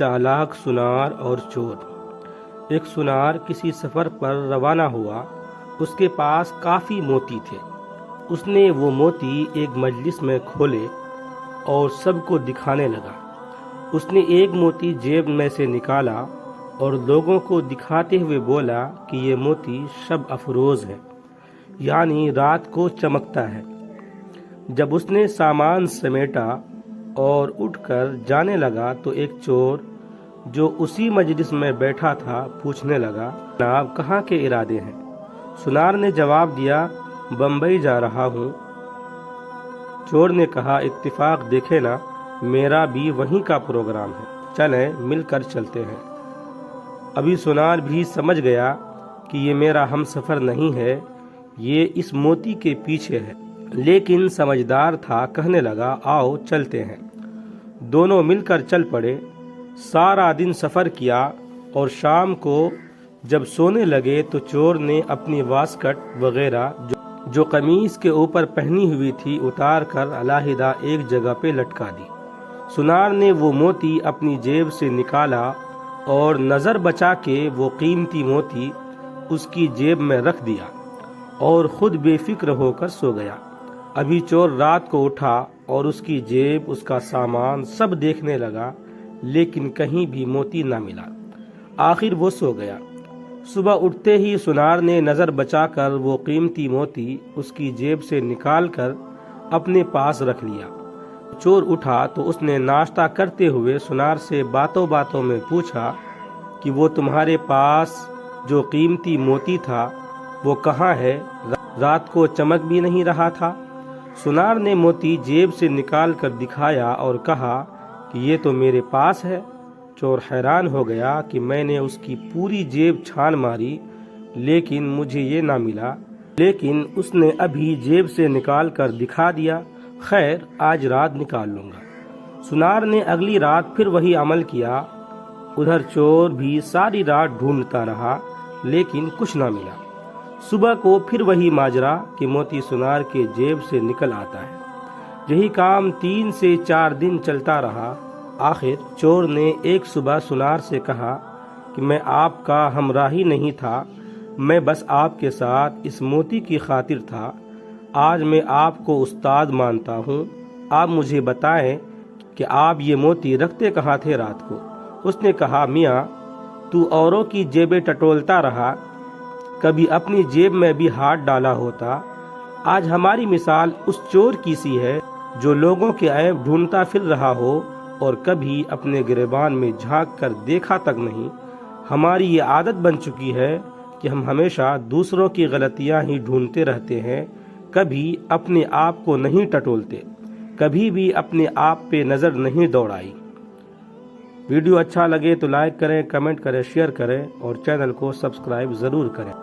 چالاک سنار اور چور۔ ایک سنار کسی سفر پر روانہ ہوا۔ اس کے پاس کافی موتی تھے۔ اس نے وہ موتی ایک مجلس میں کھولے اور سب کو دکھانے لگا۔ اس نے ایک موتی جیب میں سے نکالا اور لوگوں کو دکھاتے ہوئے بولا کہ یہ موتی شب افروز ہے، یعنی رات کو چمکتا ہے۔ جب اس نے سامان سمیٹا اور اٹھ کر جانے لگا تو ایک چور جو اسی مجلس میں بیٹھا تھا پوچھنے لگا، جناب کہاں کے ارادے ہیں؟ سنار نے جواب دیا، بمبئی جا رہا ہوں۔ چور نے کہا، اتفاق دیکھے نا، میرا بھی وہیں کا پروگرام ہے، چلیں مل کر چلتے ہیں۔ ابھی سنار بھی سمجھ گیا کہ یہ میرا ہم سفر نہیں ہے، یہ اس موتی کے پیچھے ہے، لیکن سمجھدار تھا، کہنے لگا، آؤ چلتے ہیں۔ دونوں مل کر چل پڑے۔ سارا دن سفر کیا اور شام کو جب سونے لگے تو چور نے اپنی واسکٹ وغیرہ جو قمیص کے اوپر پہنی ہوئی تھی اتار کر علیحدہ ایک جگہ پہ لٹکا دی۔ سنار نے وہ موتی اپنی جیب سے نکالا اور نظر بچا کے وہ قیمتی موتی اس کی جیب میں رکھ دیا اور خود بے فکر ہو کر سو گیا۔ ابھی چور رات کو اٹھا اور اس کی جیب، اس کا سامان سب دیکھنے لگا، لیکن کہیں بھی موتی نہ ملا۔ آخر وہ سو گیا۔ صبح اٹھتے ہی سنار نے نظر بچا کر وہ قیمتی موتی اس کی جیب سے نکال کر اپنے پاس رکھ لیا۔ چور اٹھا تو اس نے ناشتہ کرتے ہوئے سنار سے باتوں باتوں میں پوچھا کہ وہ تمہارے پاس جو قیمتی موتی تھا وہ کہاں ہے؟ رات کو چمک بھی نہیں رہا تھا۔ سنار نے موتی جیب سے نکال کر دکھایا اور کہا کہ یہ تو میرے پاس ہے۔ چور حیران ہو گیا کہ میں نے اس کی پوری جیب چھان ماری لیکن مجھے یہ نہ ملا، لیکن اس نے ابھی جیب سے نکال کر دکھا دیا۔ خیر، آج رات نکال لوں گا۔ سنار نے اگلی رات پھر وہی عمل کیا۔ ادھر چور بھی ساری رات ڈھونڈتا رہا لیکن کچھ نہ ملا۔ صبح کو پھر وہی ماجرا کہ موتی سنار کے جیب سے نکل آتا ہے۔ یہی کام 3 سے 4 دن چلتا رہا۔ آخر چور نے ایک صبح سنار سے کہا کہ میں آپ کا ہمراہی نہیں تھا، میں بس آپ کے ساتھ اس موتی کی خاطر تھا۔ آج میں آپ کو استاد مانتا ہوں، آپ مجھے بتائیں کہ آپ یہ موتی رکھتے کہاں تھے رات کو؟ اس نے کہا، میاں تو اوروں کی جیبیں ٹٹولتا رہا، کبھی اپنی جیب میں بھی ہاتھ ڈالا ہوتا۔ آج ہماری مثال اس چور کی سی ہے جو لوگوں کے عیب ڈھونڈتا پھر رہا ہو اور کبھی اپنے گریبان میں جھانک کر دیکھا تک نہیں۔ ہماری یہ عادت بن چکی ہے کہ ہم ہمیشہ دوسروں کی غلطیاں ہی ڈھونڈتے رہتے ہیں، کبھی اپنے آپ کو نہیں ٹٹولتے، کبھی بھی اپنے آپ پہ نظر نہیں دوڑائی۔ ویڈیو اچھا لگے تو لائک کریں، کمنٹ کریں، شیئر کریں اور چینل کو سبسکرائب ضرور کریں۔